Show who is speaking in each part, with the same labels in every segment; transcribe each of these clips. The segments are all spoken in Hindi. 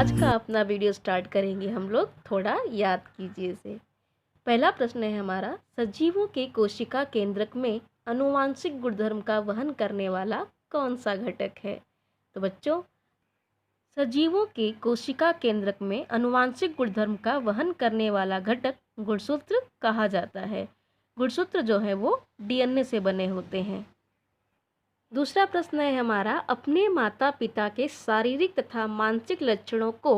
Speaker 1: आज का अपना वीडियो स्टार्ट करेंगे हम लोग, थोड़ा याद कीजिए से। पहला प्रश्न है हमारा, सजीवों के कोशिका केंद्रक में आनुवांशिक गुणधर्म का वहन करने वाला कौन सा घटक है? तो बच्चों, सजीवों के कोशिका केंद्रक में आनुवांशिक गुणधर्म का वहन करने वाला घटक गुणसूत्र कहा जाता है। गुणसूत्र जो है वो डीएनए से बने होते हैं। दूसरा प्रश्न है हमारा, अपने माता पिता के शारीरिक तथा मानसिक लक्षणों को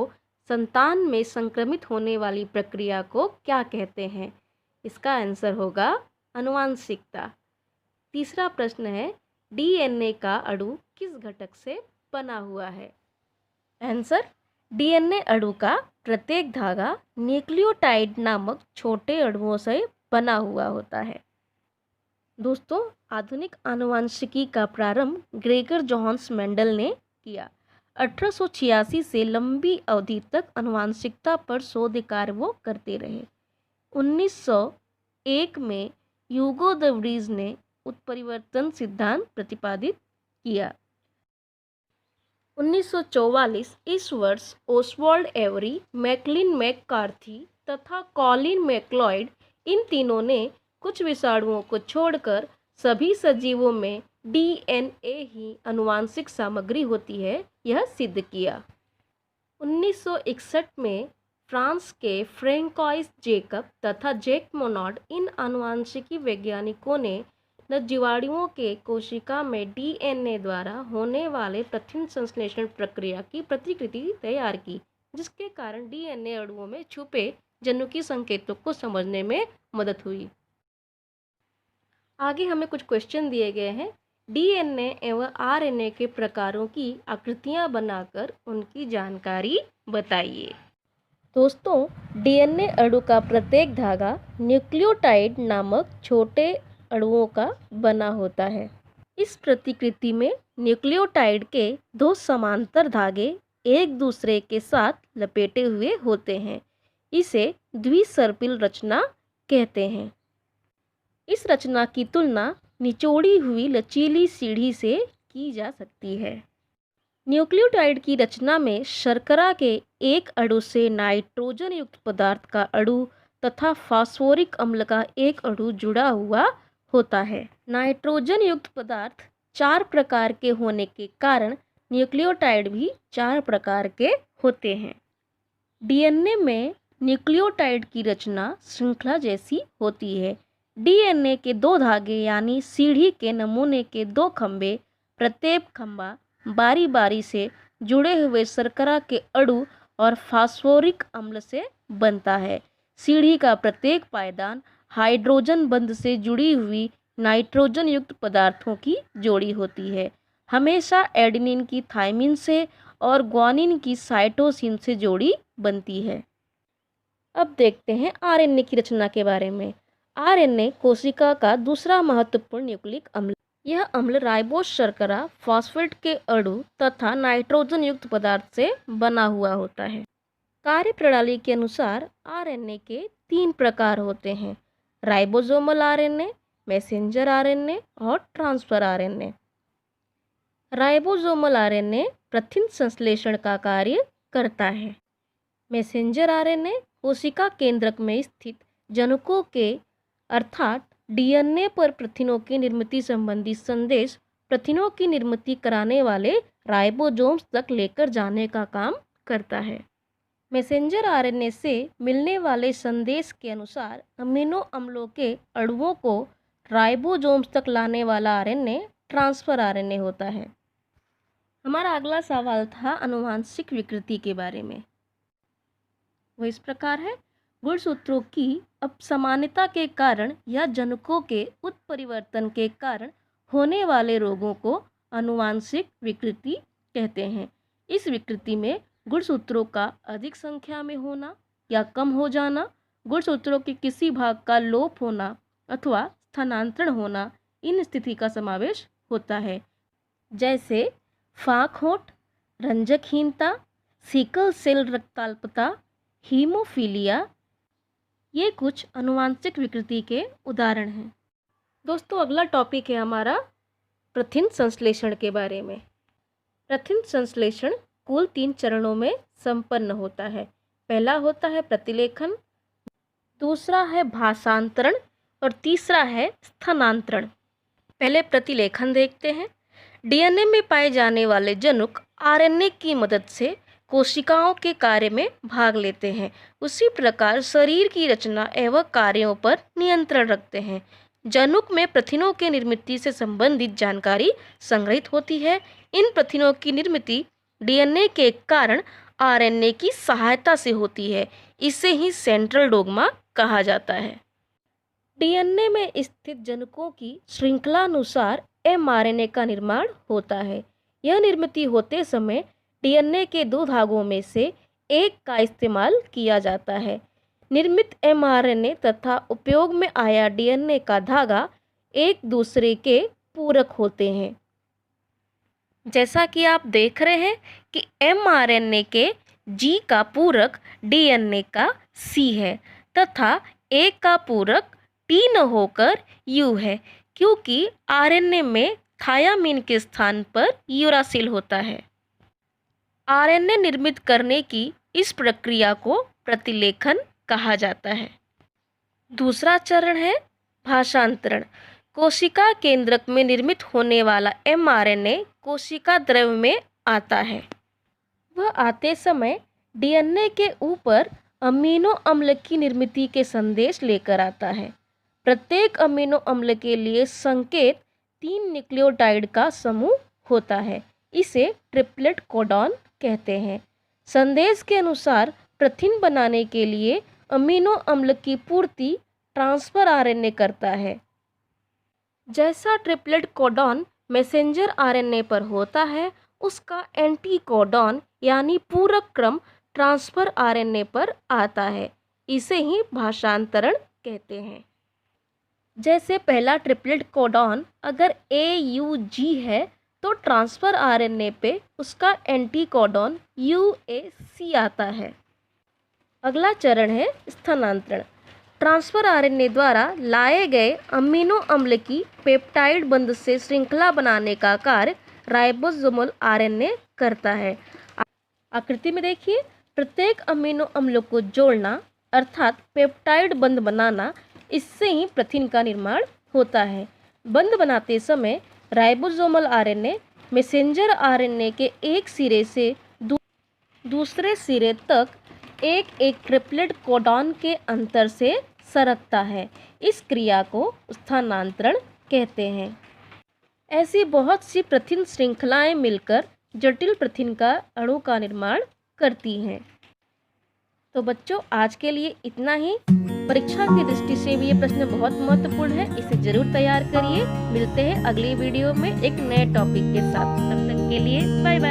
Speaker 1: संतान में संक्रमित होने वाली प्रक्रिया को क्या कहते हैं? इसका आंसर होगा आनुवांशिकता। तीसरा प्रश्न है, डीएनए का अणु किस घटक से बना हुआ है? आंसर, डीएनए अणु का प्रत्येक धागा न्यूक्लियोटाइड नामक छोटे अणुओं से बना हुआ होता है। दोस्तों, आधुनिक आनुवंशिकी का प्रारंभ ग्रेगर जोहान्स मेंडल ने किया। 1886 से लंबी अवधि तक आनुवंशिकता पर शोध कार्य वो करते रहे। 1901 में ह्यूगो द व्रीज ने उत्परिवर्तन सिद्धांत प्रतिपादित किया। 1944 इस वर्ष ओसवाल्ड एवरी, मैकलिन मैककार्थी तथा कॉलिन मैक्लॉयड, इन तीनों ने कुछ विषाणुओं को छोड़कर सभी सजीवों में डीएनए ही आनुवांशिक सामग्री होती है, यह सिद्ध किया। 1961 में फ्रांस के फ्रैंकोइस जैकब तथा जैक मोनोड, इन आनुवांशिकी वैज्ञानिकों ने जीवाणुओं के कोशिका में डीएनए द्वारा होने वाले प्रथिन संश्लेषण प्रक्रिया की प्रतिकृति तैयार की, जिसके कारण डीएनए अणुओं में छुपे जनुकीय संकेतों को समझने में मदद हुई। आगे हमें कुछ क्वेश्चन दिए गए हैं। डीएनए एवं आरएनए के प्रकारों की आकृतियां बनाकर उनकी जानकारी बताइए। दोस्तों, डीएनए अणु का प्रत्येक धागा न्यूक्लियोटाइड नामक छोटे अणुओं का बना होता है। इस प्रतिकृति में न्यूक्लियोटाइड के दो समांतर धागे एक दूसरे के साथ लपेटे हुए होते हैं। इसे द्विसर्पिल रचना कहते हैं। इस रचना की तुलना निचोड़ी हुई लचीली सीढ़ी से की जा सकती है। न्यूक्लियोटाइड की रचना में शर्करा के एक अणु से नाइट्रोजन युक्त पदार्थ का अणु तथा फास्फोरिक अम्ल का एक अणु जुड़ा हुआ होता है। नाइट्रोजन युक्त पदार्थ 4 प्रकार के होने के कारण न्यूक्लियोटाइड भी 4 प्रकार के होते हैं। डीएनए में न्यूक्लियोटाइड की रचना श्रृंखला जैसी होती है। डीएनए के 2 धागे यानी सीढ़ी के नमूने के 2 खंभे, प्रत्येक खंभा बारी बारी से जुड़े हुए शर्करा के अणु और फास्फोरिक अम्ल से बनता है। सीढ़ी का प्रत्येक पायदान हाइड्रोजन बंध से जुड़ी हुई नाइट्रोजन युक्त पदार्थों की जोड़ी होती है। हमेशा एडेनिन की थायमिन से और ग्वानिन की साइटोसिन से जोड़ी बनती है। अब देखते हैं आरएनए की रचना के बारे में। आरएनए कोशिका का दूसरा महत्वपूर्ण न्यूक्लिक अम्ल। यह अम्ल राइबोस शर्करा, फॉस्फेट के अणु तथा नाइट्रोजन युक्त पदार्थ से बना हुआ होता है। कार्य प्रणाली के अनुसार आरएनए के 3 प्रकार होते हैं: राइबोसोमल आरएनए, मैसेंजर आरएनए और ट्रांसफर आरएनए। राइबोसोमल आरएनए प्रथिन संश्लेषण का कार्य करता है। मैसेंजर आरएनए कोशिका केंद्रक में स्थित जनुकों के अर्थात डीएनए पर प्रथिनों की निर्मित संबंधी संदेश प्रथिनों की निर्मित कराने वाले राइबोसोम्स तक लेकर जाने का काम करता है। मैसेंजर आरएनए से मिलने वाले संदेश के अनुसार अमीनो अम्लों के अणुओं को राइबोसोम्स तक लाने वाला आरएनए ट्रांसफर आरएनए होता है। हमारा अगला सवाल था आनुवांशिक विकृति के बारे में। वो इस प्रकार है, गुणसूत्रों की असमानता के कारण या जनुकों के उत्परिवर्तन के कारण होने वाले रोगों को आनुवांशिक विकृति कहते हैं। इस विकृति में गुणसूत्रों का अधिक संख्या में होना या कम हो जाना, गुणसूत्रों के किसी भाग का लोप होना अथवा स्थानांतरण होना, इन स्थिति का समावेश होता है, जैसे फाक होंठ, रंजकहीनता, सिकल सेल रक्ताल्पता, हीमोफीलिया। ये कुछ आनुवांशिक विकृति के उदाहरण हैं। दोस्तों, अगला टॉपिक है हमारा प्रथिन संश्लेषण के बारे में। प्रथिन संश्लेषण कुल 3 चरणों में संपन्न होता है। पहला होता है प्रतिलेखन, दूसरा है भाषांतरण और तीसरा है स्थानांतरण। पहले प्रतिलेखन देखते हैं। डीएनए में पाए जाने वाले जनुक आरएनए की मदद से कोशिकाओं के कार्य में भाग लेते हैं। उसी प्रकार शरीर की रचना एवं कार्यों पर नियंत्रण रखते हैं। जनुक में प्रथिनों के निर्मित से संबंधित जानकारी संग्रहित होती है। इन प्रथिनों की निर्मित डीएनए के कारण आरएनए की सहायता से होती है। इसे ही सेंट्रल डोग्मा कहा जाता है। डीएनए में स्थित जनुकों की श्रृंखलानुसार एमआरएनए का निर्माण होता है। यह निर्मित होते समय डीएनए के दो धागों में से एक का इस्तेमाल किया जाता है। निर्मित एमआरएनए तथा उपयोग में आया डीएनए का धागा एक दूसरे के पूरक होते हैं। जैसा कि आप देख रहे हैं कि एमआरएनए के जी का पूरक डीएनए का सी है तथा ए का पूरक टी न होकर यू है, क्योंकि आरएनए में थायामीन के स्थान पर यूरासिल होता है। आरएनए निर्मित करने की इस प्रक्रिया को प्रतिलेखन कहा जाता है। दूसरा चरण है भाषांतरण। कोशिका केंद्रक में निर्मित होने वाला एमआरएनए कोशिका द्रव्य में आता है। वह आते समय डीएनए के ऊपर अमीनो अम्ल की निर्मित के संदेश लेकर आता है। प्रत्येक अमीनो अम्ल के लिए संकेत 3 न्यूक्लियोटाइड का समूह होता है। इसे ट्रिपलेट कोडॉन कहते हैं। संदेश के अनुसार प्रथिन बनाने के लिए अमीनो अम्ल की पूर्ति ट्रांसफर आरएनए करता है। जैसा ट्रिपलेट कोडॉन मैसेंजर आरएनए पर होता है, उसका एंटी कोडॉन यानी पूरक क्रम ट्रांसफर आरएनए पर आता है। इसे ही भाषांतरण कहते हैं। जैसे पहला ट्रिपलेट कोडॉन अगर AUG है तो ट्रांसफर आरएनए पे उसका एंटी कोडॉन UAC आता है। अगला चरण है स्थानांतरण। ट्रांसफर आरएनए द्वारा लाए गए अमीनो अम्ल की पेप्टाइड बंध से श्रृंखला बनाने का कार्य राइबोसोमल आरएनए करता है। आकृति में देखिए, प्रत्येक अमीनो अम्ल को जोड़ना अर्थात पेप्टाइड बंध बनाना, इससे ही प्रथिन का निर्माण होता है। बंध बनाते समय राइबोसोमल आरएनए मैसेंजर आरएनए के एक सिरे से दूसरे सिरे तक एक ट्रिपलेट कोडॉन के अंतर से सरकता है। इस क्रिया को स्थानांतरण कहते हैं। ऐसी बहुत सी प्रथिन श्रृंखलाएं मिलकर जटिल प्रथिन का अणु का निर्माण करती हैं। तो बच्चों, आज के लिए इतना ही। परीक्षा की दृष्टि से भी ये प्रश्न बहुत महत्वपूर्ण है, इसे जरूर तैयार करिए। मिलते हैं अगली वीडियो में एक नए टॉपिक के साथ। तब तक के लिए बाय बाय।